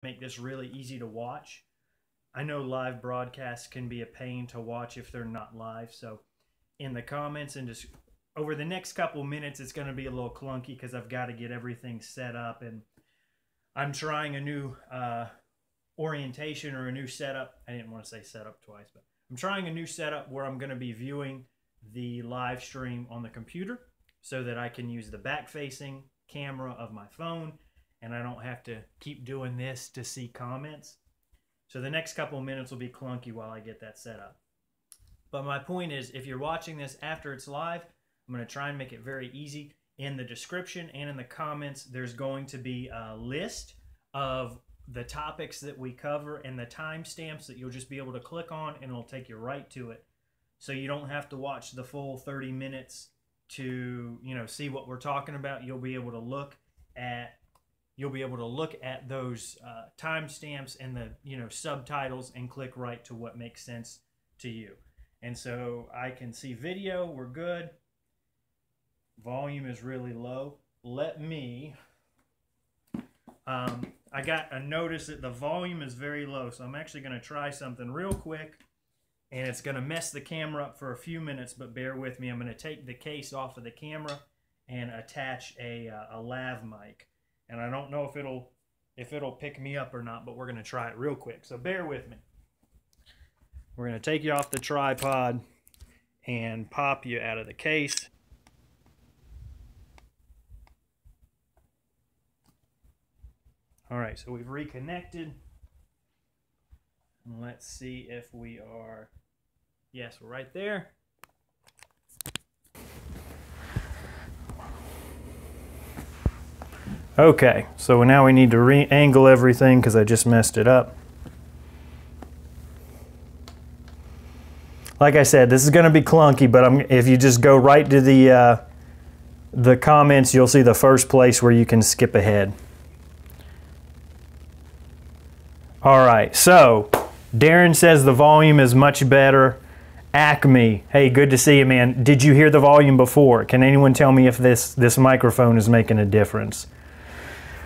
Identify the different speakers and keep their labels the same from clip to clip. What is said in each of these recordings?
Speaker 1: make this really easy to watch. I know live broadcasts can be a pain to watch if they're not live, so in the comments and just over the next couple minutes it's going to be a little clunky because I've got to get everything set up, and I'm trying a new orientation or a new setup. I didn't want to say setup twice, but I'm trying a new setup where I'm going to be viewing the live stream on the computer so that I can use the back-facing camera of my phone and I don't have to keep doing this to see comments. So the next couple of minutes will be clunky while I get that set up. But my point is, if you're watching this after it's live, I'm going to try and make it very easy. In the description and in the comments, there's going to be a list of the topics that we cover and the timestamps that you'll just be able to click on, and it'll take you right to it. So you don't have to watch the full 30 minutes to, see what we're talking about. You'll be able to look at those timestamps and the subtitles and click right to what makes sense to you. And so I can see video, we're good. Volume is really low. Let me, I got a notice that the volume is very low, so I'm actually going to try something real quick, and it's going to mess the camera up for a few minutes, but bear with me. I'm going to take the case off of the camera and attach a lav mic. And I don't know if it'll pick me up or not, but we're going to try it real quick. So bear with me. We're going to take you off the tripod and pop you out of the case. All right, so we've reconnected. And let's see if we are, yes, we're right there. Okay, so now we need to re-angle everything because I just messed it up. Like I said, this is going to be clunky, but if you just go right to the comments, you'll see the first place where you can skip ahead. All right, so Darren says the volume is much better. Acme, hey, good to see you, man. Did you hear the volume before? Can anyone tell me if this microphone is making a difference?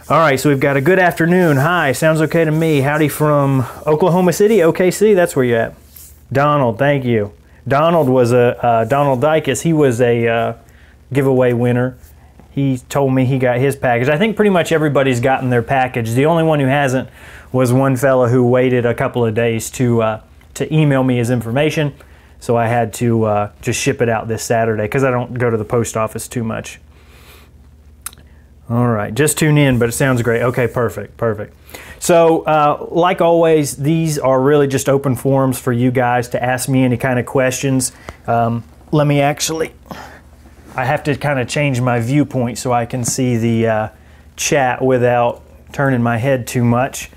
Speaker 1: All right, so we've got a good afternoon. Hi, sounds okay to me. Howdy from Oklahoma City, OKC, that's where you're at. Donald, thank you. Donald was Donald Dykes, he was a giveaway winner. He told me he got his package. I think pretty much everybody's gotten their package. The only one who hasn't was one fella who waited a couple of days to email me his information. So I had to just ship it out this Saturday because I don't go to the post office too much. All right, just tune in, but it sounds great. Okay, perfect, perfect. So like always, these are really just open forums for you guys to ask me any kind of questions. Let me actually, I have to kind of change my viewpoint so I can see the chat without turning my head too much.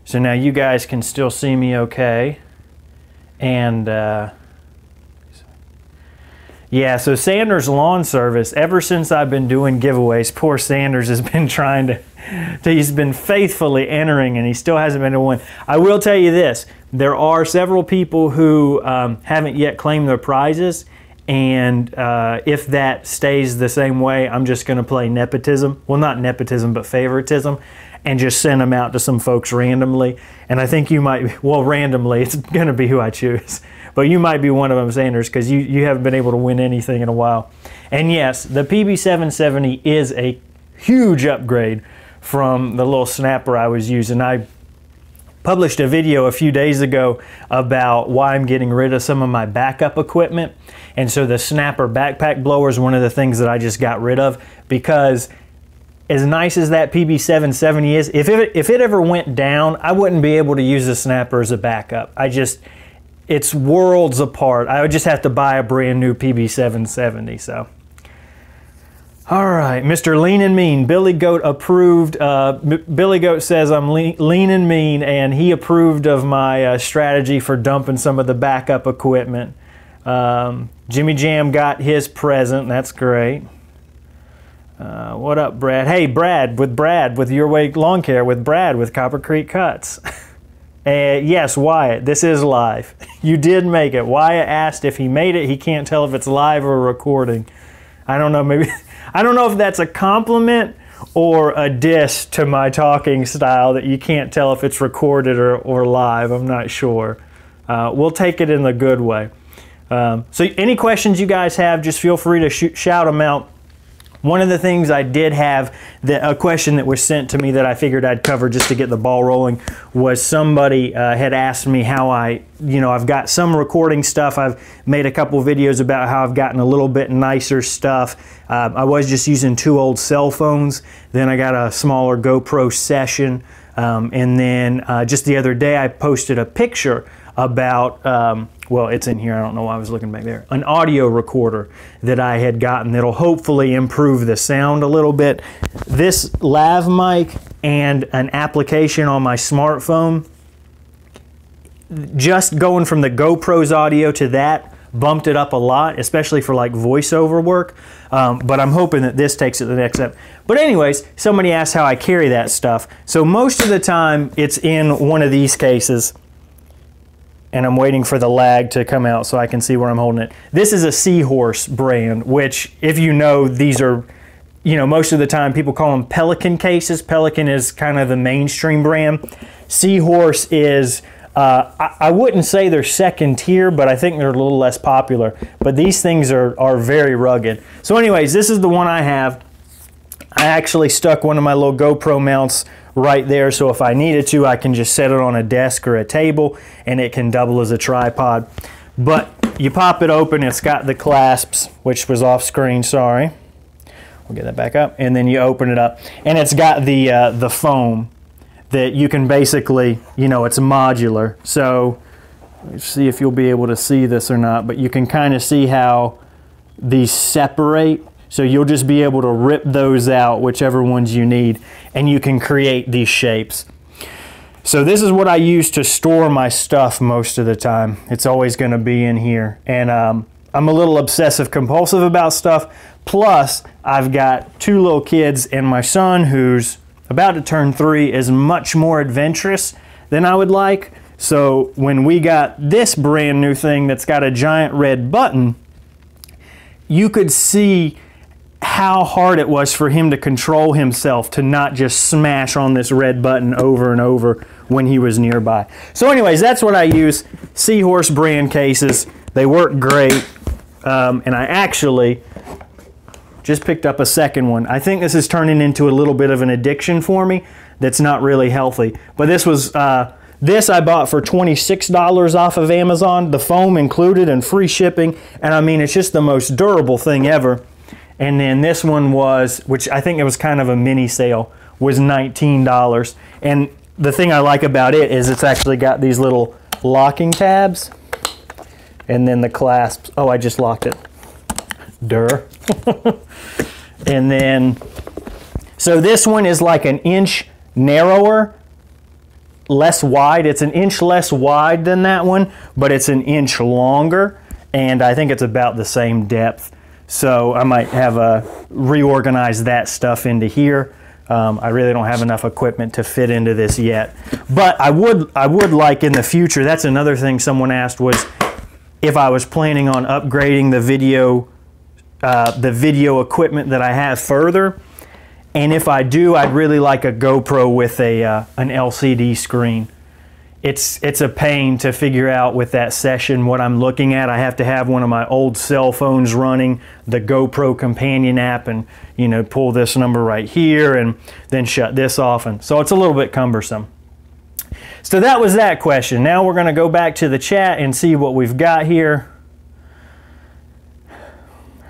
Speaker 1: So now you guys can still see me okay. And yeah, so Sanders Lawn Service, ever since I've been doing giveaways, poor Sanders has been trying to he's been faithfully entering and he still hasn't been able to win. I will tell you this, there are several people who haven't yet claimed their prizes, and if that stays the same way, I'm just going to play nepotism. Well, not nepotism, but favoritism, and just send them out to some folks randomly. And I think you might, well, randomly, it's going to be who I choose. But you might be one of them, Sanders, because you haven't been able to win anything in a while. And yes, the PB770 is a huge upgrade from the little snapper I was using. I published a video a few days ago about why I'm getting rid of some of my backup equipment. And so the snapper backpack blower is one of the things that I just got rid of, because as nice as that PB770 is, if it ever went down, I wouldn't be able to use the snapper as a backup. It's worlds apart. I would just have to buy a brand new PB770, so. All right, Mr. Lean and Mean, Billy Goat approved. Billy Goat says I'm lean and mean, and he approved of my strategy for dumping some of the backup equipment. Jimmy Jam got his present, that's great. What up, Brad? Hey, Brad, with Your Way Lawn Care, with Brad, with Copper Creek Cuts. Yes, Wyatt, this is live. You did make it. Wyatt asked if he made it. He can't tell if it's live or recording. I don't know, maybe, I don't know if that's a compliment or a diss to my talking style that you can't tell if it's recorded or live. I'm not sure. We'll take it in the good way. So any questions you guys have, just feel free to shout them out. One of the things I did have, a question that was sent to me that I figured I'd cover just to get the ball rolling, was somebody had asked me how I've got some recording stuff. I've made a couple videos about how I've gotten a little bit nicer stuff. I was just using 2 old cell phones. Then I got a smaller GoPro Session. And then just the other day I posted a picture about, well, it's in here, I don't know why I was looking back there, an audio recorder that I had gotten that'll hopefully improve the sound a little bit. This lav mic and an application on my smartphone, just going from the GoPro's audio to that bumped it up a lot, especially for like voiceover work. But I'm hoping that this takes it to the next step. But anyways, somebody asked how I carry that stuff. So most of the time it's in one of these cases, and I'm waiting for the lag to come out so I can see where I'm holding it. This is a Seahorse brand, which, if you know, these are, most of the time people call them Pelican cases. Pelican is kind of the mainstream brand. Seahorse is, I wouldn't say they're second tier, but I think they're a little less popular. But these things are very rugged. So anyways, this is the one I have. I actually stuck one of my little GoPro mounts right there, so if I needed to, I can just set it on a desk or a table and it can double as a tripod. But you pop it open, it's got the clasps, which was off screen, sorry. We'll get that back up, and then you open it up and it's got the foam that you can basically, it's modular. So let's see if you'll be able to see this or not, but you can kind of see how these separate. So you'll just be able to rip those out, whichever ones you need, and you can create these shapes. So this is what I use to store my stuff most of the time. It's always going to be in here. And I'm a little obsessive compulsive about stuff. Plus, I've got 2 little kids, and my son, who's about to turn 3, is much more adventurous than I would like. So when we got this brand new thing that's got a giant red button, you could see how hard it was for him to control himself to not just smash on this red button over and over when he was nearby. So anyways, that's what I use. Seahorse brand cases. They work great. And I actually just picked up a second one. I think this is turning into a little bit of an addiction for me that's not really healthy. But this was, this I bought for $26 off of Amazon, the foam included and free shipping. And I mean, it's just the most durable thing ever. And then this one was, which I think it was kind of a mini sale, was $19. And the thing I like about it is it's actually got these little locking tabs. And then the clasps. Oh, I just locked it. Durr. And then, so this one is like an inch narrower, less wide. It's an inch less wide than that one, but it's an inch longer. And I think it's about the same depth. So I might have reorganize that stuff into here. I really don't have enough equipment to fit into this yet. But I would like in the future, that's another thing someone asked, was if I was planning on upgrading the video equipment that I have further. And if I do, I'd really like a GoPro with an LCD screen. It's a pain to figure out with that session what I'm looking at. I have to have one of my old cell phones running the GoPro companion app and, pull this number right here and then shut this off. And so it's a little bit cumbersome. So that was that question. Now we're going to go back to the chat and see what we've got here.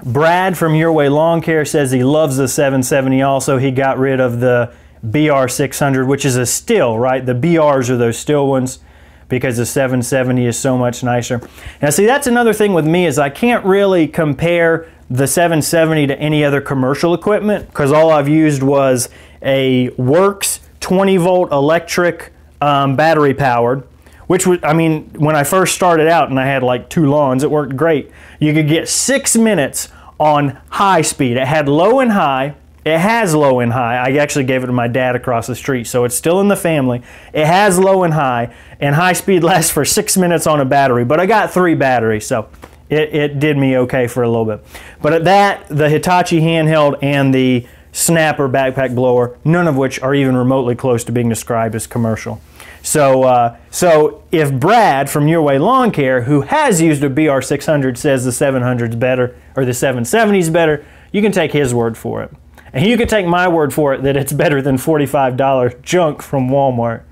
Speaker 1: Brad from Your Way Lawn Care says he loves the 770 also. He got rid of the BR600, which is a still, right? The BRs are those still ones because the 770 is so much nicer. Now see, that's another thing with me is I can't really compare the 770 to any other commercial equipment because all I've used was a Works 20 volt electric battery powered, which was, I mean, when I first started out and I had like 2 lawns, it worked great. You could get 6 minutes on high speed. It had low and high. It has low and high. I actually gave it to my dad across the street, so it's still in the family. It has low and high speed lasts for 6 minutes on a battery, but I got 3 batteries, so it did me okay for a little bit. But at that, the Hitachi handheld and the snapper, backpack blower, none of which are even remotely close to being described as commercial. So, so if Brad from Your Way Lawn Care, who has used a BR600, says the 700 is better, or the 770 is better, you can take his word for it. And you can take my word for it that it's better than $45 junk from Walmart.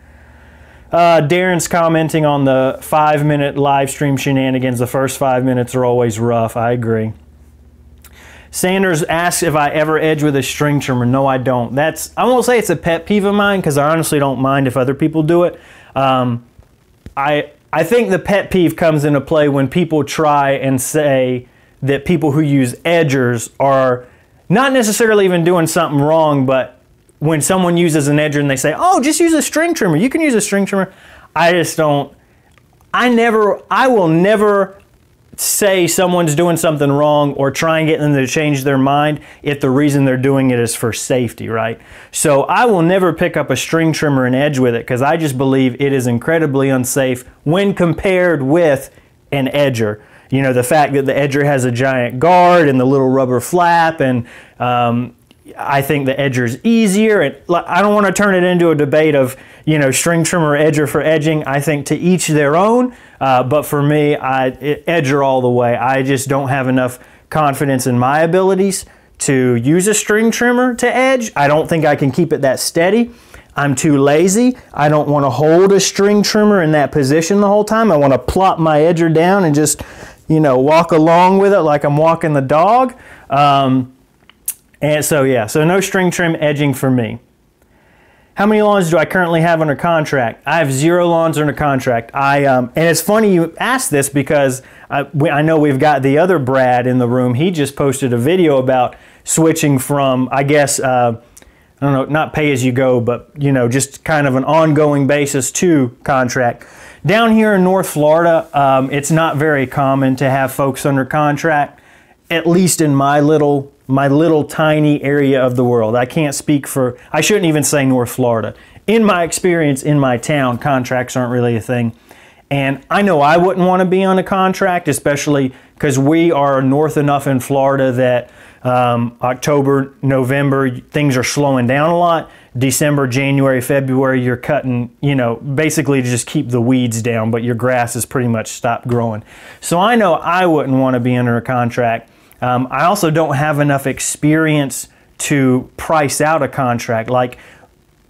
Speaker 1: Darren's commenting on the 5-minute live stream shenanigans. The first 5 minutes are always rough. I agree. Sanders asks if I ever edge with a string trimmer. No, I don't. I won't say it's a pet peeve of mine because I honestly don't mind if other people do it. I think the pet peeve comes into play when people try and say that people who use edgers are not necessarily even doing something wrong, but when someone uses an edger and they say, oh, just use a string trimmer, you can use a string trimmer. I just don't, I will never say someone's doing something wrong or try and get them to change their mind if the reason they're doing it is for safety, right? So I will never pick up a string trimmer and edge with it because I just believe it is incredibly unsafe when compared with an edger. You know, the fact that the edger has a giant guard and the little rubber flap, and I think the edger's easier. And I don't want to turn it into a debate of, you know, string trimmer or edger for edging. I think to each their own, but for me, edger all the way. I just don't have enough confidence in my abilities to use a string trimmer to edge. I don't think I can keep it that steady. I'm too lazy. I don't want to hold a string trimmer in that position the whole time. I want to plop my edger down and just, you know, walk along with it like I'm walking the dog. And so, yeah, so no string trim edging for me. How many lawns do I currently have under contract? I have 0 lawns under contract. And it's funny you asked this because I know we've got the other Brad in the room. He just posted a video about switching from, I guess, I don't know, not pay as you go, but, you know, just kind of an ongoing basis to contract. Down here in North Florida, it's not very common to have folks under contract, at least in my little tiny area of the world. I can't speak for, I shouldn't even say North Florida. In my experience, in my town, contracts aren't really a thing. And I know I wouldn't want to be on a contract, especially because we are north enough in Florida that October, November, things are slowing down a lot. December, January, February, you're cutting, you know, basically to just keep the weeds down, but your grass has pretty much stopped growing. So I know I wouldn't want to be under a contract. I also don't have enough experience to price out a contract. Like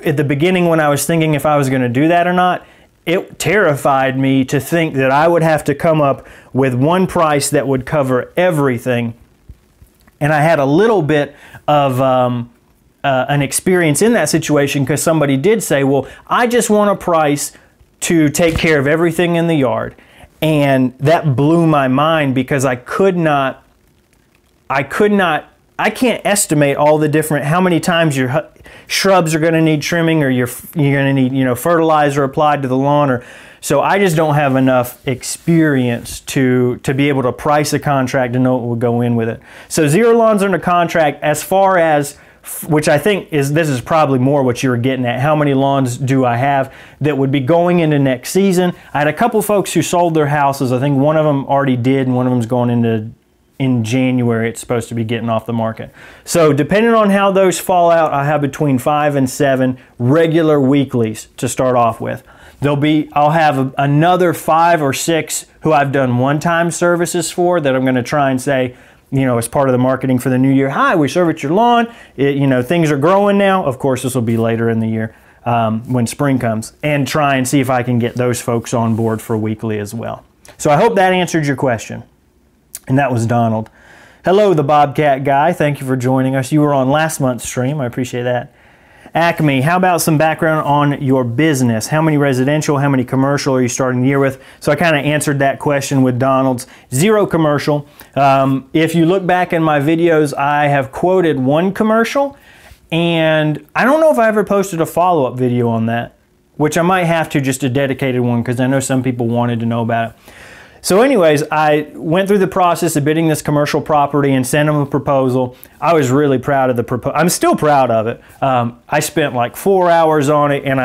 Speaker 1: at the beginning when I was thinking if I was going to do that or not, it terrified me to think that I would have to come up with one price that would cover everything. And I had a little bit of an experience in that situation because somebody did say, well, I just want a price to take care of everything in the yard. And that blew my mind because I can't estimate all the different, how many times your shrubs are going to need trimming or you're going to need, you know, fertilizer applied to the lawn. Or so I just don't have enough experience to be able to price a contract and know what will go in with it. So 0 lawns under contract. As far as, which I think this is probably more what you were getting at, how many lawns do I have that would be going into next season? I had a couple folks who sold their houses. I think one of them already did and one of them's going into in January. It's supposed to be getting off the market. So depending on how those fall out, I have between 5 and 7 regular weeklies to start off with. I'll have another 5 or 6 who I've done one-time services for that I'm going to try and say, you know, as part of the marketing for the new year, hi, we service your lawn. You know, things are growing now. Of course, this will be later in the year when spring comes, and try and see if I can get those folks on board for weekly as well. So I hope that answered your question. And that was Donald. Hello, the Bobcat guy. Thank you for joining us. You were on last month's stream. I appreciate that. Acme, how about some background on your business? How many residential, how many commercial are you starting the year with? So I kind of answered that question with Donald's. 0 commercial. If you look back in my videos, I have quoted 1 commercial, and I don't know if I ever posted a follow-up video on that, which I might have to, just a dedicated one, because I know some people wanted to know about it. So anyways, I went through the process of bidding this commercial property and sent them a proposal. I was really proud of the proposal. I'm still proud of it. I spent like 4 hours on it, and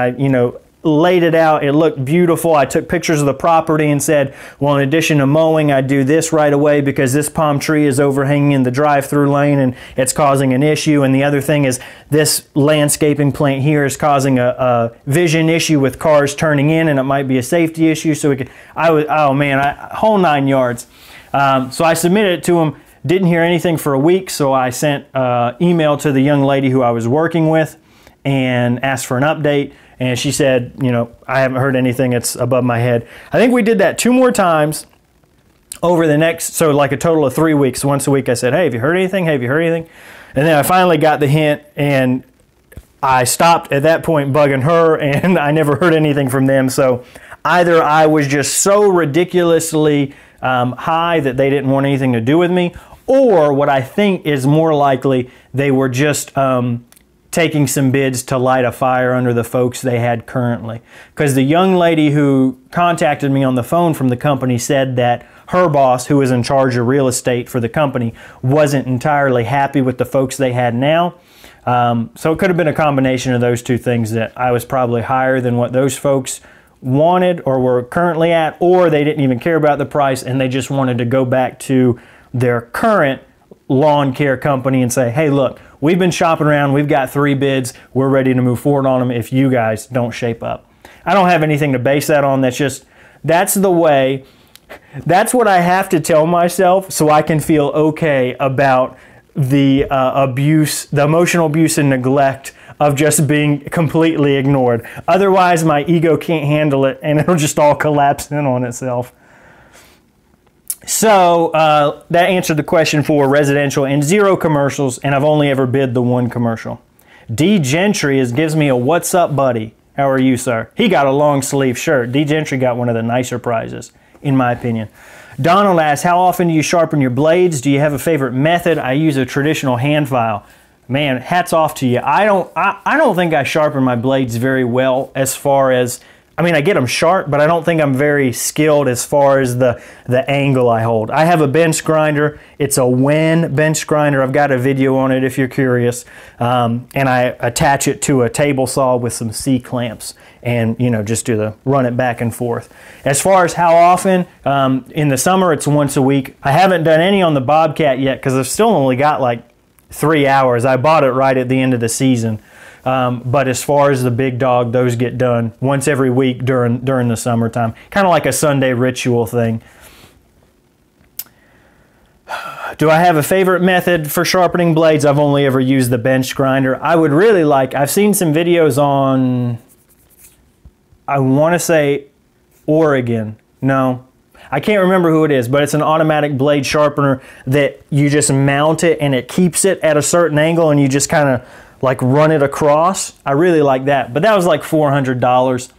Speaker 1: laid it out. It looked beautiful. I took pictures of the property and said, well, in addition to mowing, I do this right away because this palm tree is overhanging in the drive-through lane and it's causing an issue. And the other thing is this landscaping plant here is causing a vision issue with cars turning in, and it might be a safety issue. So whole 9 yards. So I submitted it to him. Didn't hear anything for a week, so I sent an email to the young lady who I was working with and asked for an update. And she said, you know, I haven't heard anything. It's above my head. I think we did that 2 more times over the next, so like a total of 3 weeks. Once a week I said, hey, have you heard anything? Have you heard anything? And then I finally got the hint, and I stopped at that point bugging her, and I never heard anything from them. So either I was just so ridiculously high that they didn't want anything to do with me, or what I think is more likely, they were just taking some bids to light a fire under the folks they had currently. Because the young lady who contacted me on the phone from the company said that her boss, who was in charge of real estate for the company, wasn't entirely happy with the folks they had now. So it could have been a combination of those two things, that I was probably higher than what those folks wanted or were currently at, or they didn't even care about the price and they just wanted to go back to their current lawn care company and say, hey, look, we've been shopping around, we've got 3 bids, we're ready to move forward on them if you guys don't shape up. I don't have anything to base that on. That's the way, that's what I have to tell myself so I can feel okay about the abuse, the emotional abuse and neglect of just being completely ignored. Otherwise, my ego can't handle it and it'll just all collapse in on itself. So that answered the question for residential and 0 commercials, and I've only ever bid the 1 commercial. D Gentry gives me a what's up, buddy. How are you, sir? He got a long sleeve shirt. D Gentry got one of the nicer prizes, in my opinion. Donald asks, how often do you sharpen your blades? Do you have a favorite method? I use a traditional hand file. Man, hats off to you. I don't think I sharpen my blades very well, as far as, I mean, I get them sharp, but I don't think I'm very skilled as far as the angle I hold. I have a bench grinder. It's a Wen bench grinder. I've got a video on it if you're curious. And I attach it to a table saw with some C-clamps and, you know, just run it back and forth. As far as how often, in the summer, it's once a week. I haven't done any on the Bobcat yet because I've still only got like 3 hours. I bought it right at the end of the season. But as far as the big dog, those get done once every week during the summertime. Kind of like a Sunday ritual thing. Do I have a favorite method for sharpening blades? I've only ever used the bench grinder. I would really like, I've seen some videos on, I want to say Oregon. No, I can't remember who it is, but it's an automatic blade sharpener that you just mount it and it keeps it at a certain angle and you just kind of like run it across. I really like that, but that was like $400,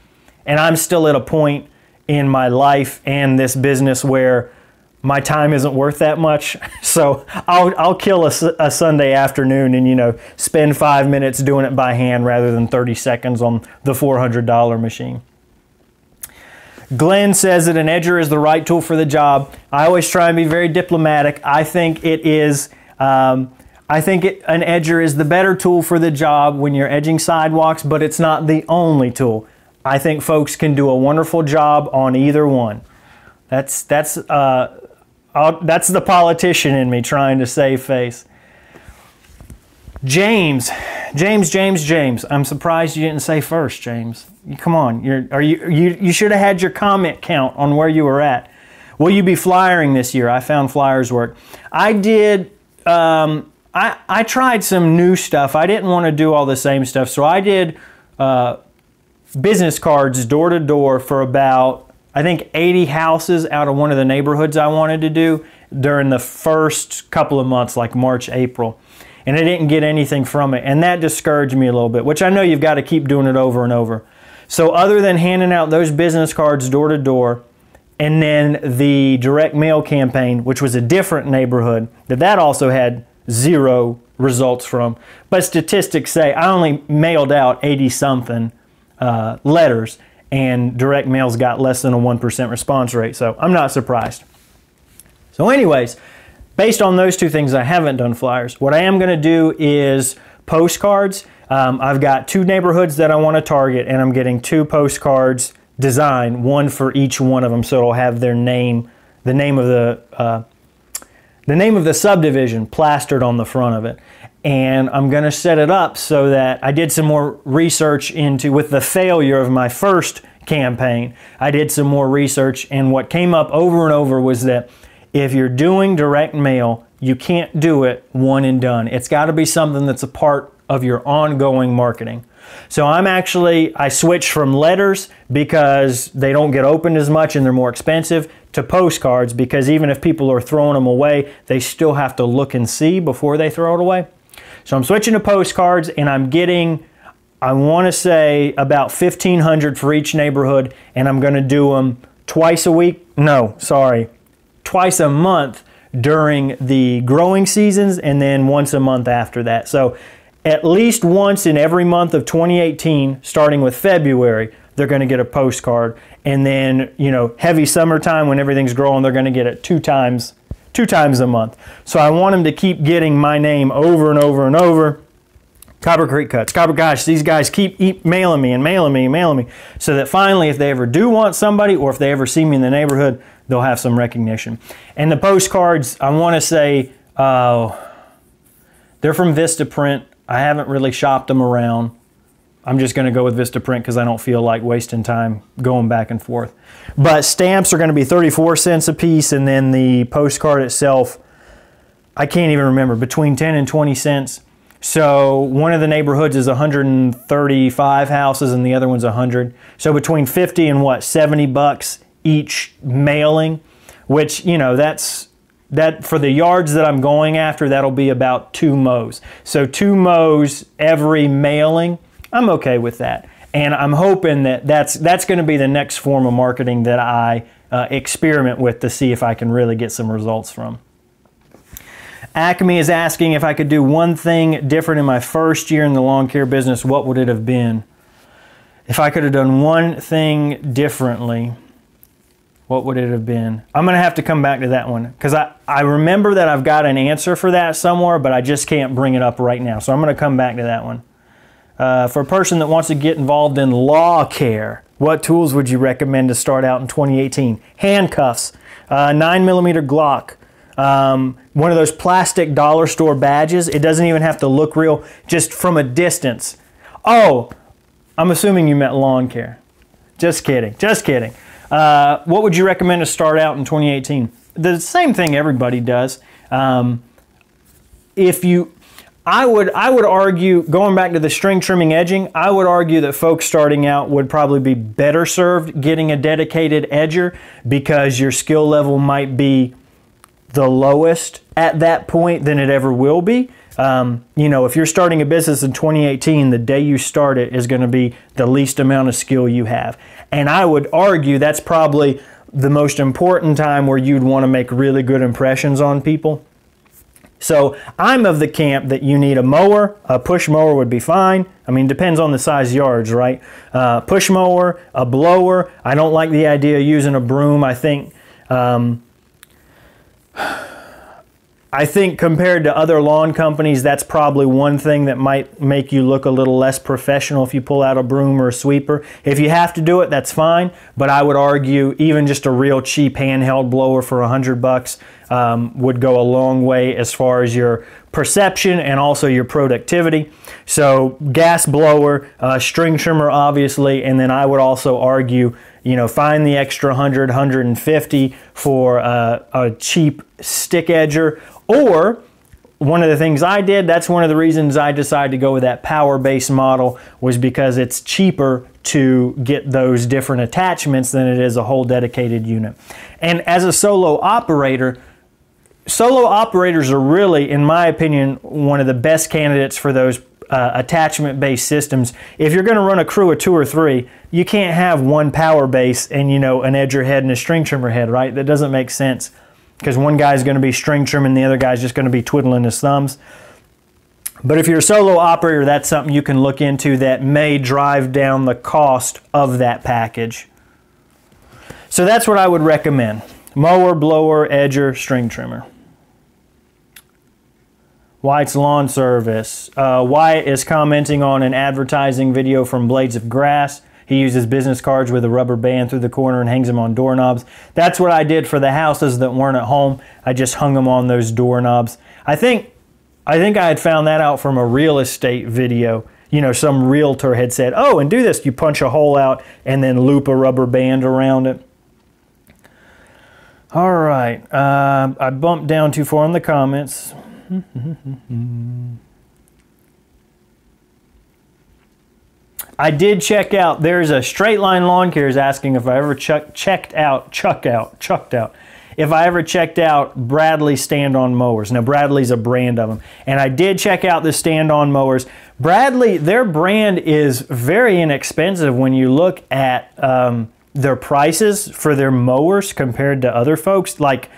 Speaker 1: and I'm still at a point in my life and this business where my time isn't worth that much. So I'll kill a Sunday afternoon and, you know, spend 5 minutes doing it by hand rather than 30 seconds on the $400 machine. Glenn says that an edger is the right tool for the job. I always try and be very diplomatic. I think it is. An edger is the better tool for the job when you're edging sidewalks, but it's not the only tool. I think folks can do a wonderful job on either one. That's the politician in me trying to save face. James. I'm surprised you didn't say first, James. Come on, you should have had your comment count on where you were at. Will you be flyering this year? I found flyers work. I did. I tried some new stuff. I didn't want to do all the same stuff, so I did business cards door to door for about, I think, 80 houses out of one of the neighborhoods I wanted to do during the first couple of months, like March, April. And I didn't get anything from it, and that discouraged me a little bit, which I know you've got to keep doing it over and over. So other than handing out those business cards door to door, and then the direct mail campaign, which was a different neighborhood, that also had 0 results from. But statistics say I only mailed out 80-something letters, and direct mail's got less than a 1% response rate, so I'm not surprised. So anyways, based on those two things, I haven't done flyers. What I am going to do is postcards. I've got 2 neighborhoods that I want to target, and I'm getting 2 postcards designed, one for each one of them, so it'll have their name, the name of the subdivision plastered on the front of it. And I'm going to set it up so that I did some more research into, with the failure of my first campaign, I did some more research, and what came up over and over was that if you're doing direct mail, you can't do it one and done. It's got to be something that's a part of your ongoing marketing. So I switched from letters because they don't get opened as much and they're more expensive, to postcards because even if people are throwing them away, they still have to look and see before they throw it away. So I'm switching to postcards, and I'm getting, I want to say, about 1,500 for each neighborhood, and I'm going to do them twice a week. No, sorry, twice a month during the growing seasons, and then once a month after that. So at least once in every month of 2018, starting with February, they're going to get a postcard. And then, you know, heavy summertime when everything's growing, they're going to get it two times a month. So I want them to keep getting my name over and over and over. Copper Creek Cuts, gosh, these guys keep mailing me and mailing me and mailing me, so that finally, if they ever do want somebody, or if they ever see me in the neighborhood, they'll have some recognition. And the postcards, I want to say, they're from Vistaprint. I haven't really shopped them around. I'm just going to go with Vistaprint because I don't feel like wasting time going back and forth. But stamps are going to be 34 cents a piece, and then the postcard itself, I can't even remember, between 10 and 20 cents. So one of the neighborhoods is 135 houses and the other one's 100. So between 50 and what, 70 bucks each mailing, which, you know, that for the yards that I'm going after, that'll be about 2 mows. So 2 mows every mailing, I'm okay with that. And I'm hoping that that's going to be the next form of marketing that I experiment with to see if I can really get some results from. Acme is asking if I could do one thing different in my first year in the lawn care business, what would it have been? If I could have done one thing differently, what would it have been? I'm going to have to come back to that one because I remember that I've got an answer for that somewhere, but I just can't bring it up right now. So I'm going to come back to that one. For a person that wants to get involved in law care, what tools would you recommend to start out in 2018? Handcuffs, 9mm Glock, one of those plastic dollar store badges. It doesn't even have to look real, just from a distance. Oh, I'm assuming you meant lawn care. Just kidding, just kidding. What would you recommend to start out in 2018? The same thing everybody does. I would argue, going back to the string trimming edging, I would argue that folks starting out would probably be better served getting a dedicated edger because your skill level might be the lowest at that point than it ever will be. You know, if you're starting a business in 2018, the day you start it is going to be the least amount of skill you have. And I would argue that's probably the most important time where you'd want to make really good impressions on people. So I'm of the camp that you need a mower. A push mower would be fine. I mean, depends on the size yards, right? Push mower, a blower. I don't like the idea of using a broom. I think compared to other lawn companies, that's probably one thing that might make you look a little less professional if you pull out a broom or a sweeper. If you have to do it, that's fine. But I would argue even just a real cheap handheld blower for $100 would go a long way as far as your perception and also your productivity. So gas blower, string trimmer obviously, and then I would also argue, you know, find the extra 100, 150 for a cheap stick edger. Or one of the things I did, that's one of the reasons I decided to go with that power-based model, was because it's cheaper to get those different attachments than it is a whole dedicated unit. And as a solo operators are really, in my opinion, one of the best candidates for those attachment-based systems. If you're going to run a crew of 2 or 3, you can't have one power base and, you know, an edger head and a string trimmer head, right? That doesn't make sense because one guy's going to be string trimming, the other guy's just going to be twiddling his thumbs. But if you're a solo operator, that's something you can look into that may drive down the cost of that package. So that's what I would recommend. Mower, blower, edger, string trimmer. Wyatt's Lawn Service. Wyatt is commenting on an advertising video from Blades of Grass. He uses business cards with a rubber band through the corner and hangs them on doorknobs. That's what I did for the houses that weren't at home. I just hung them on those doorknobs. I think I had found that out from a real estate video. You know, some realtor had said, oh, and do this. You punch a hole out and then loop a rubber band around it. All right. I bumped down too far in the comments. I did check out, there's a Straight Line Lawn Care is asking if I ever chucked out. If I ever checked out Bradley stand-on mowers. Now Bradley's a brand of them. And I did check out the stand-on mowers. Bradley, their brand is very inexpensive when you look at their prices for their mowers compared to other folks. Like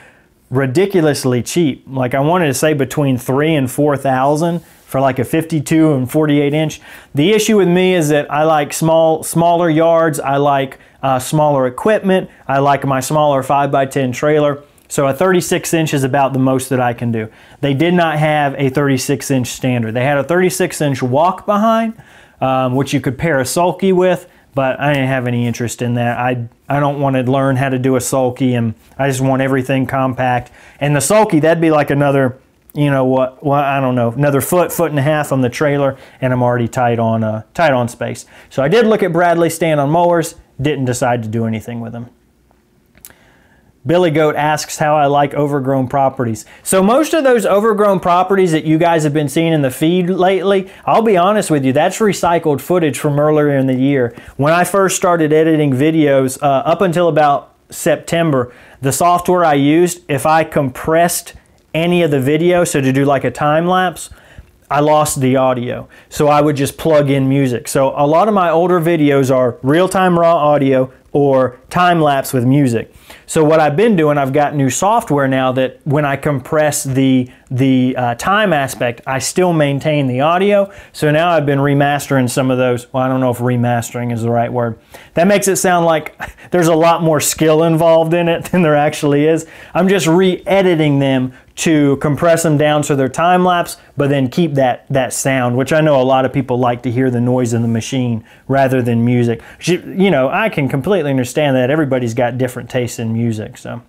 Speaker 1: ridiculously cheap. Like I wanted to say between $3,000 and $4,000 for like a 52 and 48 inch. The issue with me is that I like smaller yards. I like smaller equipment. I like my smaller 5x10 trailer. So a 36 inch is about the most that I can do. They did not have a 36 inch standard. They had a 36 inch walk behind, which you could pair a sulky with, but I didn't have any interest in that. I don't want to learn how to do a sulky, and I just want everything compact. And the sulky, that'd be like another, you know what? Well, I don't know, another foot and a half on the trailer, and I'm already tight on space. So I did look at Bradley stand-on mowers. Didn't decide to do anything with them. Billy Goat asks how I like overgrown properties. So most of those overgrown properties that you guys have been seeing in the feed lately, I'll be honest with you, that's recycled footage from earlier in the year. When I first started editing videos, up until about September, the software I used, if I compressed any of the video, so to do like a time lapse, I lost the audio. So I would just plug in music. So a lot of my older videos are real-time raw audio or time lapse with music. So what I've been doing, I've got new software now that when I compress the time aspect, I still maintain the audio. So now I've been remastering some of those. Well, I don't know if remastering is the right word. That makes it sound like there's a lot more skill involved in it than there actually is. I'm just re-editing them to compress them down so they're time lapse, but then keep that sound, which I know a lot of people like to hear the noise of the machine rather than music. You know, I can completely understand that. Everybody's got different tastes in music, so.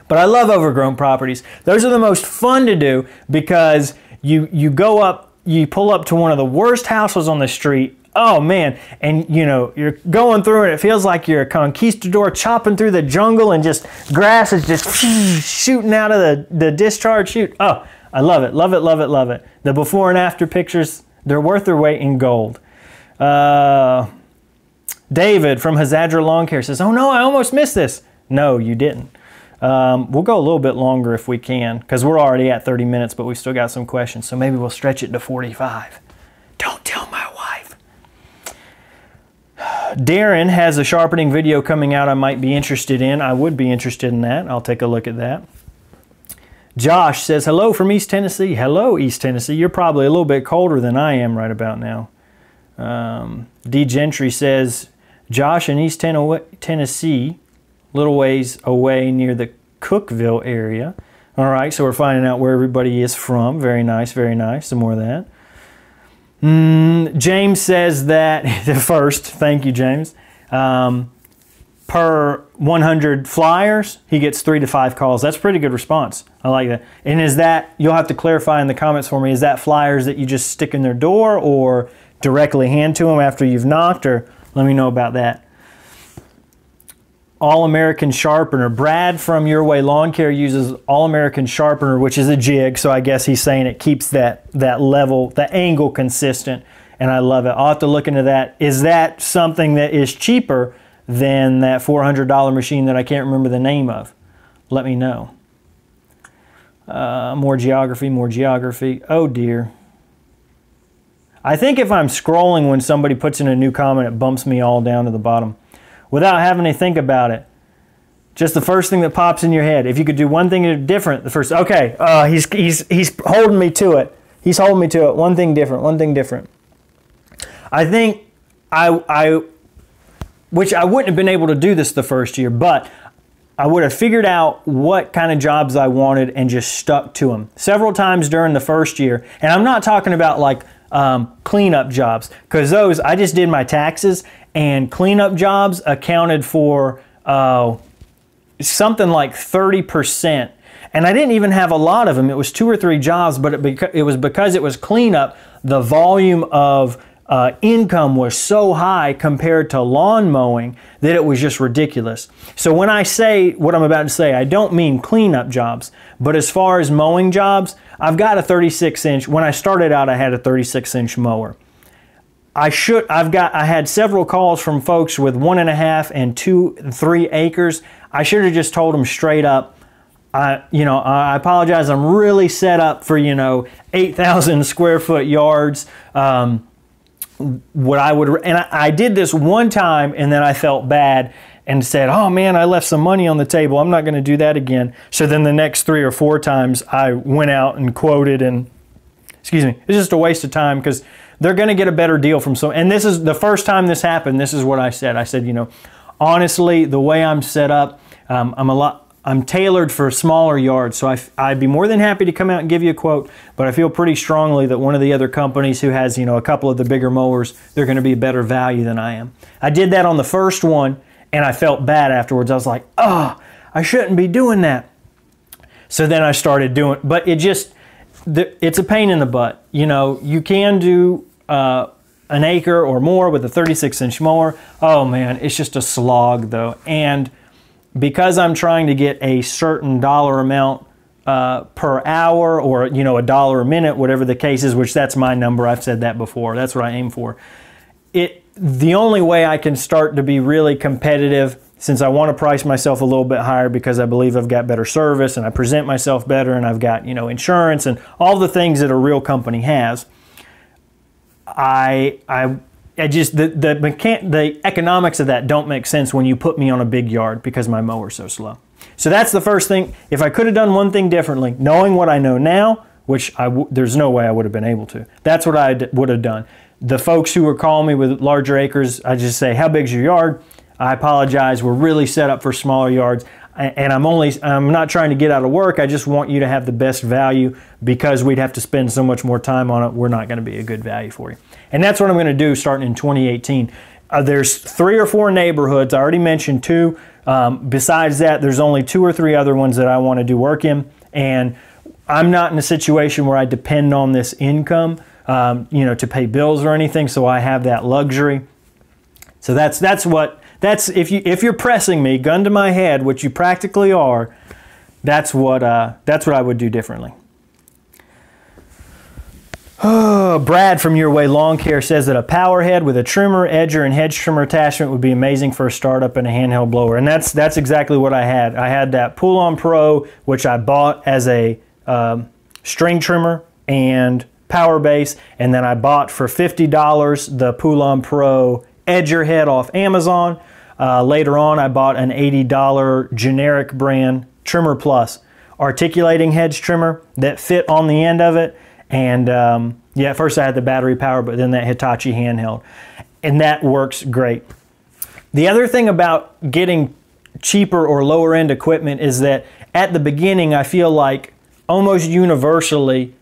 Speaker 1: But I love overgrown properties. Those are the most fun to do because you go up, you pull up to one of the worst houses on the street. Oh man, and you know, you're going through it, it feels like you're a conquistador chopping through the jungle and just grass is just shooting out of the discharge chute. Oh, I love it, love it, love it, love it. The before and after pictures, they're worth their weight in gold. David from Hazadra Lawn Care says, oh no, I almost missed this. No, you didn't. We'll go a little bit longer if we can, because we're already at 30 minutes, but we still got some questions, so maybe we'll stretch it to 45. Don't tell my wife. Darren has a sharpening video coming out I might be interested in. I would be interested in that. I'll take a look at that. Josh says, hello from East Tennessee. Hello, East Tennessee. You're probably a little bit colder than I am right about now. D. Gentry says, Josh in East Tennessee, little ways away near the Cookville area. All right, so we're finding out where everybody is from. Very nice, very nice. Some more of that. James says that, first, thank you, James. Per 100 flyers, he gets 3 to 5 calls. That's a pretty good response. I like that. And is that, you'll have to clarify in the comments for me, is that flyers that you just stick in their door or directly hand to them after you've knocked, or let me know about that. All-American Sharpener. Brad from Your Way Lawn Care uses All-American Sharpener, which is a jig, so I guess he's saying it keeps that level, the angle consistent, and I love it. I'll have to look into that. Is that something that is cheaper than that $400 machine that I can't remember the name of? Let me know. More geography, more geography. Oh dear. I think if I'm scrolling when somebody puts in a new comment, it bumps me all down to the bottom. Without having to think about it. Just the first thing that pops in your head. If you could do one thing different, the first, okay, he's holding me to it. He's holding me to it. One thing different, one thing different. I think which I wouldn't have been able to do this the first year, but I would have figured out what kind of jobs I wanted and just stuck to them. Several times during the first year, and I'm not talking about like cleanup jobs, because those, I just did my taxes, and cleanup jobs accounted for something like 30%. And I didn't even have a lot of them. It was 2 or 3 jobs, but it was because it was cleanup, the volume of income was so high compared to lawn mowing that it was just ridiculous. So when I say what I'm about to say, I don't mean cleanup jobs, but as far as mowing jobs, I've got a 36-inch. When I started out, I had a 36-inch mower. I had several calls from folks with 1.5 and 2 and 3 acres. I should have just told them straight up, I apologize. I'm really set up for 8,000 square foot yards. I did this one time, and then I felt bad and said, oh man, I left some money on the table. I'm not going to do that again. So then the next 3 or 4 times I went out and quoted, and excuse me, it's just a waste of time because they're going to get a better deal from some. And this is the first time this happened. This is what I said. I said, honestly, the way I'm set up, I'm tailored for smaller yards, so I'd be more than happy to come out and give you a quote, but I feel pretty strongly that one of the other companies who has, a couple of the bigger mowers, they're going to be a better value than I am. I did that on the first one, and I felt bad afterwards. I was like, oh, I shouldn't be doing that. So then I started doing, but it's a pain in the butt. You can do an acre or more with a 36-inch mower. Oh man, it's just a slog though. And because I'm trying to get a certain dollar amount per hour, or $1 a minute, whatever the case is, which that's my number. I've said that before. That's what I aim for. The only way I can start to be really competitive, since I want to price myself a little bit higher because I believe I've got better service and I present myself better and I've got insurance and all the things that a real company has. The economics of that don't make sense when you put me on a big yard because my mower's so slow. So that's the first thing. If I could have done one thing differently, knowing what I know now, which there's no way I would have been able to, that's what I would have done. The folks who were calling me with larger acres, I just say, how big's your yard? I apologize, we're really set up for smaller yards. And I'm not trying to get out of work. I just want you to have the best value, because we'd have to spend so much more time on it. We're not going to be a good value for you. And that's what I'm going to do starting in 2018. There's 3 or 4 neighborhoods. I already mentioned 2. Besides that, there's only 2 or 3 other ones that I want to do work in. And I'm not in a situation where I depend on this income, to pay bills or anything. So I have that luxury. So that's if you're pressing me, gun to my head, which you practically are, that's what I would do differently. Oh, Brad from Your Way Lawn Care says that a power head with a trimmer, edger, and hedge trimmer attachment would be amazing for a startup and a handheld blower. And that's exactly what I had. I had that Pull-On Pro, which I bought as a string trimmer and power base, and then I bought for $50 the Pull-On Pro edger head off Amazon. Later on, I bought an $80 generic brand Trimmer Plus articulating hedge trimmer that fit on the end of it. And yeah, at first I had the battery power, but then that Hitachi handheld, and that works great. The other thing about getting cheaper or lower end equipment is that at the beginning, I feel like almost universally,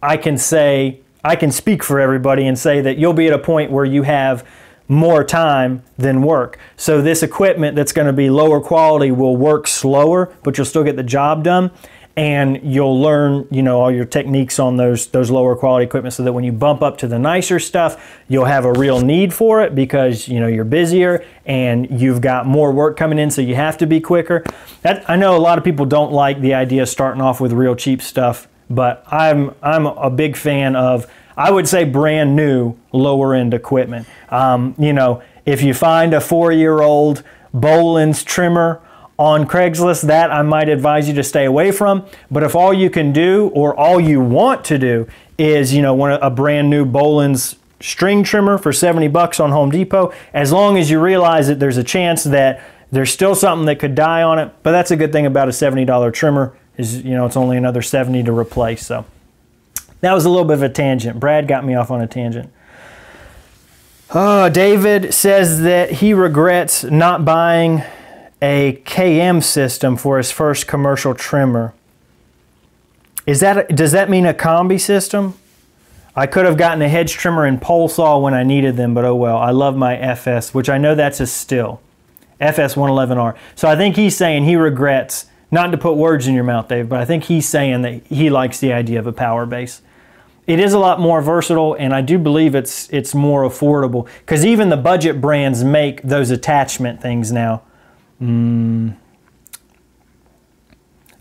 Speaker 1: I can speak for everybody and say that you'll be at a point where you have more time than work. So this equipment that's going to be lower quality will work slower, but you'll still get the job done. And you'll learn, all your techniques on those lower quality equipment, so that when you bump up to the nicer stuff, you'll have a real need for it because, you're busier and you've got more work coming in, so you have to be quicker. I know a lot of people don't like the idea of starting off with real cheap stuff, but I'm a big fan of, I would say, brand new lower end equipment. If you find a 4-year-old Boland's trimmer on Craigslist, that I might advise you to stay away from. But if all you can do, or all you want to do, is want a brand new Boland's string trimmer for 70 bucks on Home Depot, as long as you realize that there's a chance that there's still something that could die on it. But that's a good thing about a $70 trimmer, is it's only another 70 to replace. So that was a little bit of a tangent. Brad got me off on a tangent. David says that he regrets not buying a KM system for his first commercial trimmer. Does that mean a combi system? I could have gotten a hedge trimmer and pole saw when I needed them, but oh well. I love my FS, which I know that's a still. FS 111R. So I think he's saying he regrets, not to put words in your mouth, Dave, but I think he's saying that he likes the idea of a power base. It is a lot more versatile, and I do believe it's more affordable, because even the budget brands make those attachment things now.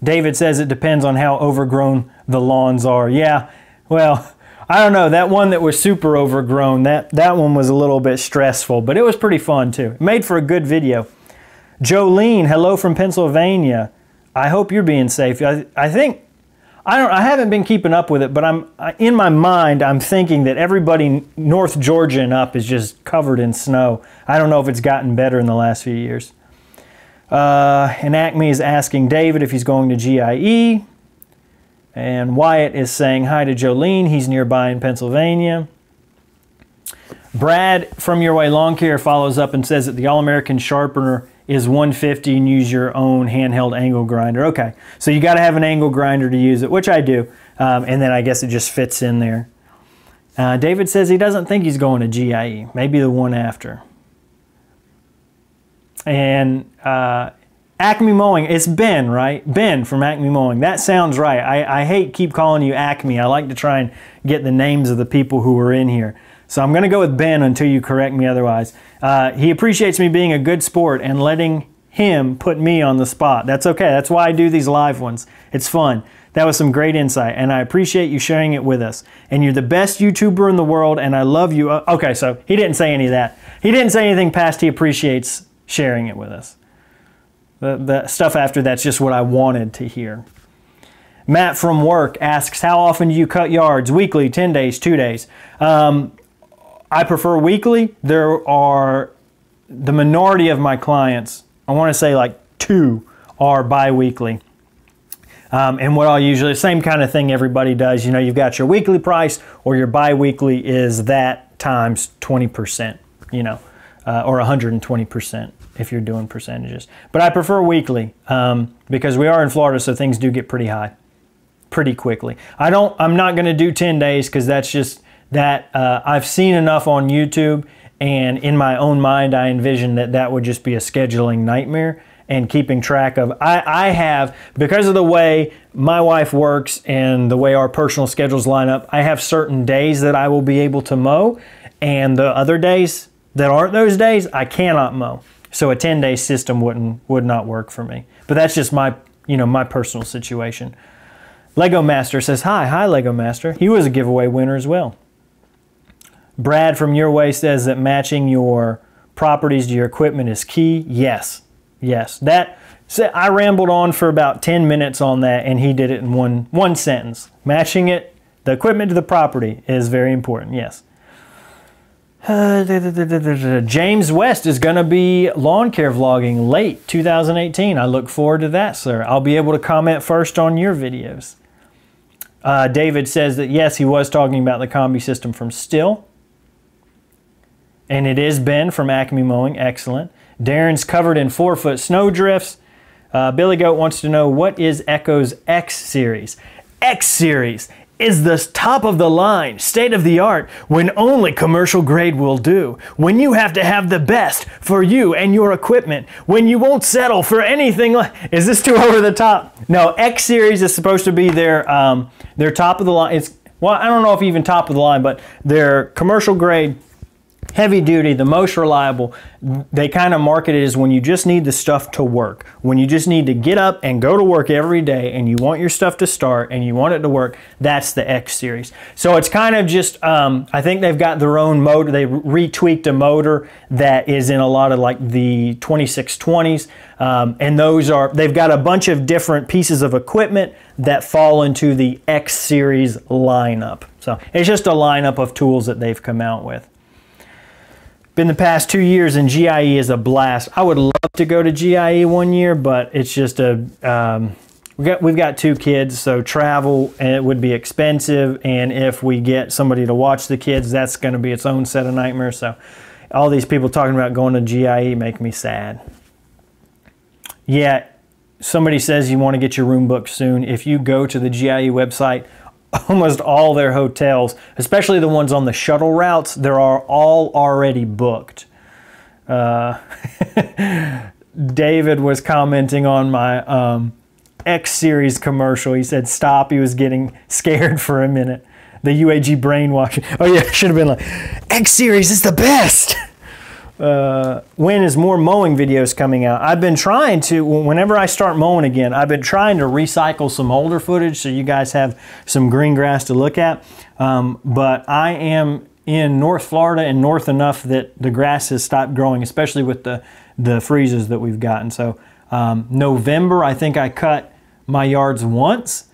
Speaker 1: David says it depends on how overgrown the lawns are. Yeah, well, I don't know. That one that was super overgrown, that one was a little bit stressful, but it was pretty fun too. It made for a good video. Jolene, hello from Pennsylvania. I hope you're being safe. I haven't been keeping up with it, but in my mind, I'm thinking that everybody North Georgia and up is just covered in snow. I don't know if it's gotten better in the last few years. And Acme is asking David if he's going to GIE. And Wyatt is saying hi to Jolene. He's nearby in Pennsylvania. Brad from Your Way Lawn Care follows up and says that the All-American sharpener is $150 and use your own handheld angle grinder. Okay, so you got to have an angle grinder to use it, which I do. And then I guess it just fits in there. David says he doesn't think he's going to GIE. Maybe the one after. And Acme Mowing, it's Ben, right? Ben from Acme Mowing. That sounds right. I hate keep calling you Acme. I like to try and get the names of the people who are in here. So I'm going to go with Ben until you correct me otherwise. He appreciates me being a good sport and letting him put me on the spot. That's okay. That's why I do these live ones. It's fun. That was some great insight, and I appreciate you sharing it with us. And you're the best YouTuber in the world, and I love you. Okay, so he didn't say any of that. He didn't say anything past he appreciates sharing it with us. The stuff after that's just what I wanted to hear. Matt from work asks, how often do you cut yards? Weekly, 10 days, 2 days. I prefer weekly. There are the minority of my clients, I want to say like 2 are bi-weekly. And what I'll usually, same kind of thing everybody does, you know, you've got your weekly price or your bi-weekly is that times 20%, you know, or 120%. If you're doing percentages. But I prefer weekly because we are in Florida, so things do get pretty high pretty quickly. I'm not going to do 10 days because that's just that I've seen enough on YouTube, and in my own mind I envision that would just be a scheduling nightmare and keeping track of. I have, because of the way my wife works and the way our personal schedules line up, I have certain days that I will be able to mow, and the other days that aren't those days I cannot mow. So a 10-day system would not work for me. But that's just my personal situation. Lego Master says, hi Lego Master. He was a giveaway winner as well. Brad from Your Way says that matching your properties to your equipment is key. Yes. I rambled on for about 10 minutes on that, and he did it in one sentence. Matching the equipment to the property is very important, yes. James West is going to be lawn care vlogging late 2018. I look forward to that, sir. I'll be able to comment first on your videos. David says that yes, he was talking about the combi system from Still. And it is Ben from Acme Mowing. Excellent. Darren's covered in 4-foot snow drifts. Billy Goat wants to know, what is Echo's X Series? X Series is the top of the line, state of the art, when only commercial grade will do. When you have to have the best for you and your equipment. When you won't settle for anything like... Is this too over the top? No, X Series is supposed to be their top of the line. Well, I don't know if even top of the line, but their commercial grade, heavy duty, the most reliable. They kind of market it as when you just need the stuff to work. When you just need to get up and go to work every day and you want your stuff to start and you want it to work, that's the X Series. So it's kind of just, I think they've got their own motor. They retweaked a motor that is in a lot of like the 2620s. And they've got a bunch of different pieces of equipment that fall into the X Series lineup. So it's just a lineup of tools that they've come out with. Been the past 2 years, and GIE is a blast. I would love to go to GIE one year, but it's just we've got 2 kids, so travel, and it would be expensive, and if we get somebody to watch the kids, that's going to be its own set of nightmares. So all these people talking about going to GIE make me sad. yeah, somebody says you want to get your room booked soon. If you go to the GIE website, almost all their hotels, especially the ones on the shuttle routes, they're all already booked. David was commenting on my X Series commercial. He said, stop, he was getting scared for a minute. The UAG brainwashing. Oh yeah, I should have been like, X Series is the best. When is more mowing videos coming out? I've been trying to, whenever I start mowing again, I've been trying to recycle some older footage so you guys have some green grass to look at. But I am in North Florida and north enough that the grass has stopped growing, especially with the freezes that we've gotten. So November, I think I cut my yards once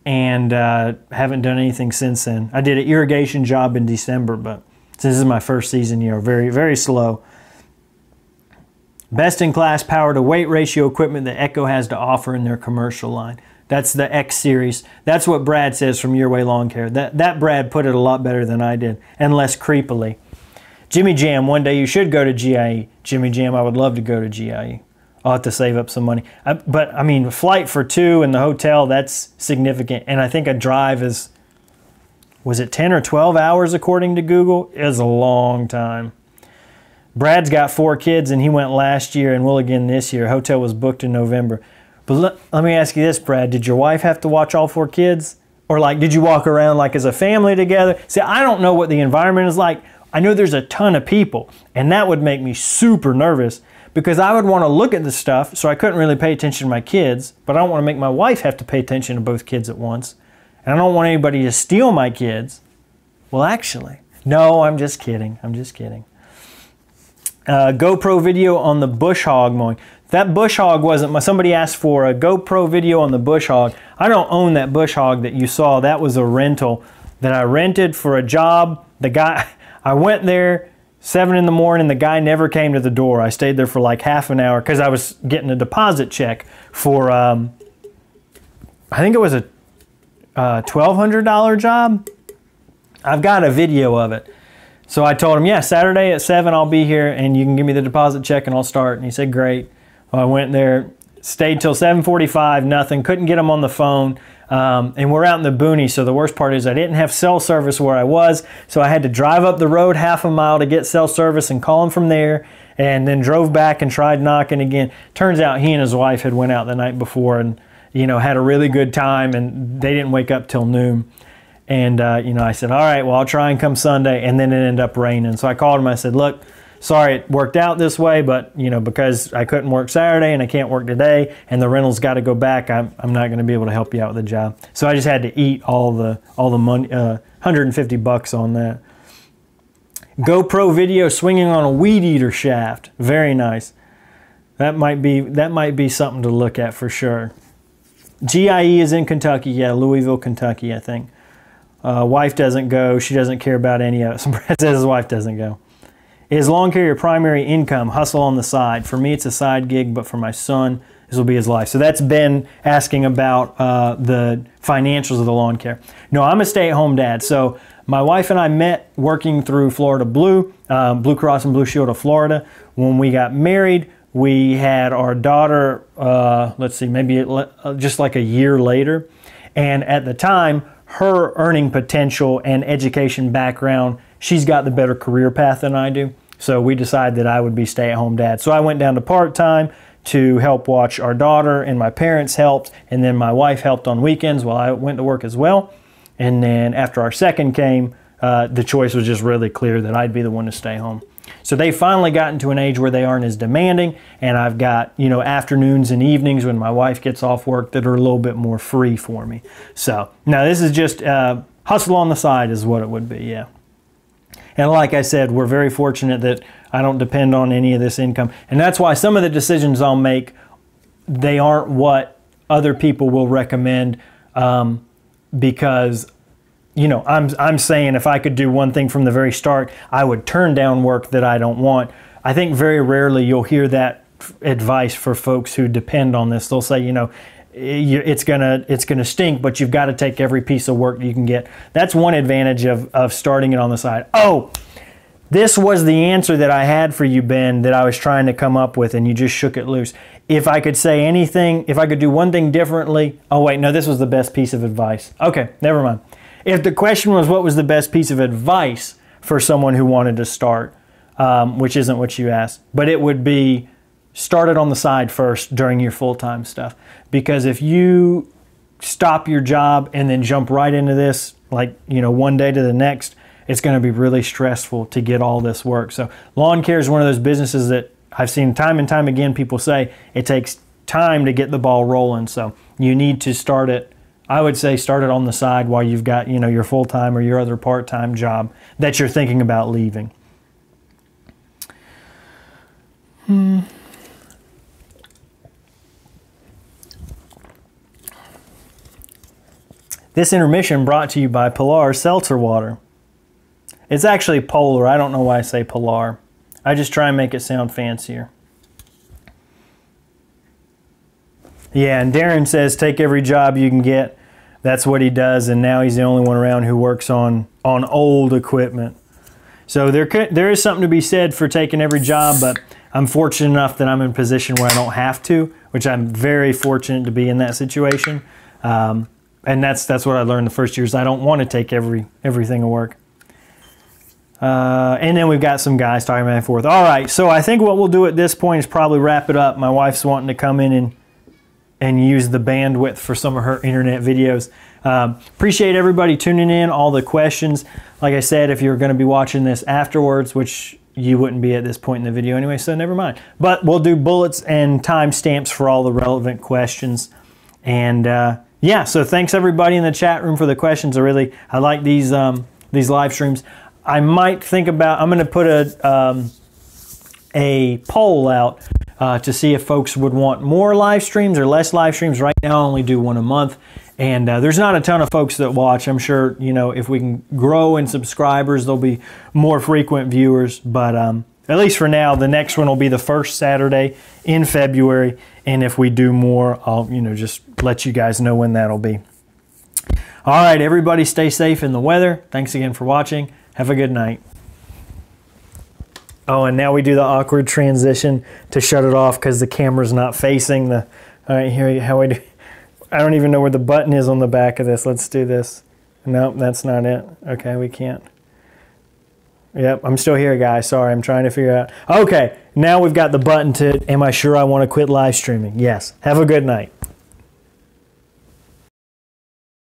Speaker 1: and haven't done anything since then. I did an irrigation job in December, but this is my first season year, very, very slow. Best in class power to weight ratio equipment that Echo has to offer in their commercial line. That's the X Series. That's what Brad says from Your Way Lawn Care. That Brad put it a lot better than I did, and less creepily. Jimmy Jam, one day you should go to GIE. Jimmy Jam, I would love to go to GIE. I'll have to save up some money. But I mean, flight for two and the hotel, that's significant. And I think a drive is, was it 10 or 12 hours according to Google? It was a long time. Brad's got 4 kids and he went last year and will again this year. Hotel was booked in November. But let me ask you this, Brad. Did your wife have to watch all 4 kids? Or like, did you walk around like as a family together? See, I don't know what the environment is like. I know there's a ton of people and that would make me super nervous because I would want to look at the stuff so I couldn't really pay attention to my kids, but I don't want to make my wife have to pay attention to both kids at once. And I don't want anybody to steal my kids. Well, actually, no, I'm just kidding. I'm just kidding. GoPro video on the Bush-hog mowing. That Bush-hog wasn't, somebody asked for a GoPro video on the Bush-hog. I don't own that Bush-hog that you saw. That was a rental that I rented for a job. The guy, I went there 7 in the morning. The guy never came to the door. I stayed there for like half an hour because I was getting a deposit check for, I think it was a $1,200 job. I've got a video of it. So I told him, yeah, Saturday at 7 I'll be here and you can give me the deposit check and I'll start. And he said, great. Well, I went there, stayed till 7:45, nothing, couldn't get him on the phone. And we're out in the boonies, so the worst part is I didn't have cell service where I was, so I had to drive up the road half a mile to get cell service and call him from there, and then drove back and tried knocking again. Turns out he and his wife had went out the night before and, you know, had a really good time, and they didn't wake up till noon. And, you know, I said, all right, well, I'll try and come Sunday, and then it ended up raining. So I called him, I said, look, sorry it worked out this way, but, you know, because I couldn't work Saturday and I can't work today and the rental's got to go back, I'm not going to be able to help you out with the job. So I just had to eat all the money, $150 on that. GoPro video swinging on a weed eater shaft. Very nice. That might be something to look at for sure. GIE is in Kentucky. Yeah, Louisville, Kentucky, I think. Wife doesn't go. She doesn't care about any of it. So Brad says his wife doesn't go. Is lawn care your primary income? Hustle on the side. For me, it's a side gig, but for my son, this will be his life. So that's Ben asking about the financials of the lawn care. No, I'm a stay-at-home dad. So my wife and I met working through Florida Blue, Blue Cross and Blue Shield of Florida. When we got married, we had our daughter, let's see, maybe just like a year later. And at the time, her earning potential and education background, she's got the better career path than I do. So we decided that I would be stay-at-home dad. So I went down to part-time to help watch our daughter, and my parents helped, and then my wife helped on weekends while I went to work as well. And then after our second came, the choice was just really clear that I'd be the one to stay home. So they finally gotten to an age where they aren't as demanding, and I've got, you know, afternoons and evenings when my wife gets off work that are a little bit more free for me. So now this is just hustle on the side is what it would be, yeah. And like I said, we're very fortunate that I don't depend on any of this income. And that's why some of the decisions I'll make, they aren't what other people will recommend because, you know, I'm saying if I could do one thing from the very start, I would turn down work that I don't want. I think very rarely you'll hear that advice for folks who depend on this. They'll say, you know, it's gonna stink, but you've got to take every piece of work you can get. That's one advantage of starting it on the side. Oh, This was the answer that I had for you, Ben, that I was trying to come up with, and you just shook it loose. If I could say anything, if I could do one thing differently, oh wait, no, this was the best piece of advice. Okay, never mind. If the question was what was the best piece of advice for someone who wanted to start, which isn't what you asked, but it would be start it on the side first during your full-time stuff. Because if you stop your job and then jump right into this, like, you know, one day to the next, it's going to be really stressful to get all this work. So lawn care is one of those businesses that I've seen time and time again people say it takes time to get the ball rolling. So you need to start it, I would say start it on the side while you've got, you know, your full-time or your other part-time job that you're thinking about leaving. This intermission brought to you by Polar Seltzer Water. It's actually Polar. I don't know why I say Polar. I just try and make it sound fancier. Yeah, and Darren says take every job you can get. That's what he does, and now he's the only one around who works on old equipment. So there is something to be said for taking every job, but I'm fortunate enough that I'm in a position where I don't have to, which I'm very fortunate to be in that situation. And that's what I learned the first years. I don't want to take everything at work. And then we've got some guys talking back and forth. All right, so I think what we'll do at this point is probably wrap it up. My wife's wanting to come in and use the bandwidth for some of her internet videos. Appreciate everybody tuning in, all the questions. Like I said, if you're going to be watching this afterwards, which you wouldn't be at this point in the video anyway, so never mind. But we'll do bullets and timestamps for all the relevant questions. And yeah, so thanks everybody in the chat room for the questions. I like these live streams. I might think about, I'm going to put a poll out to see if folks would want more live streams or less live streams. Right now I only do one a month, and there's not a ton of folks that watch. I'm sure, you know, if we can grow in subscribers, there'll be more frequent viewers, but at least for now, the next one will be the first Saturday in February, and if we do more, I'll, you know, just let you guys know when that'll be. All right, everybody stay safe in the weather. Thanks again for watching. Have a good night. Oh, and now we do the awkward transition to shut it off because the camera's not facing the... All right, here, how we do... I don't even know where the button is on the back of this. Let's do this. Nope, that's not it. Okay, we can't. Yep, I'm still here, guys. Sorry, I'm trying to figure out. Okay, now we've got the button to, am I sure I want to quit live streaming? Yes. Have a good night.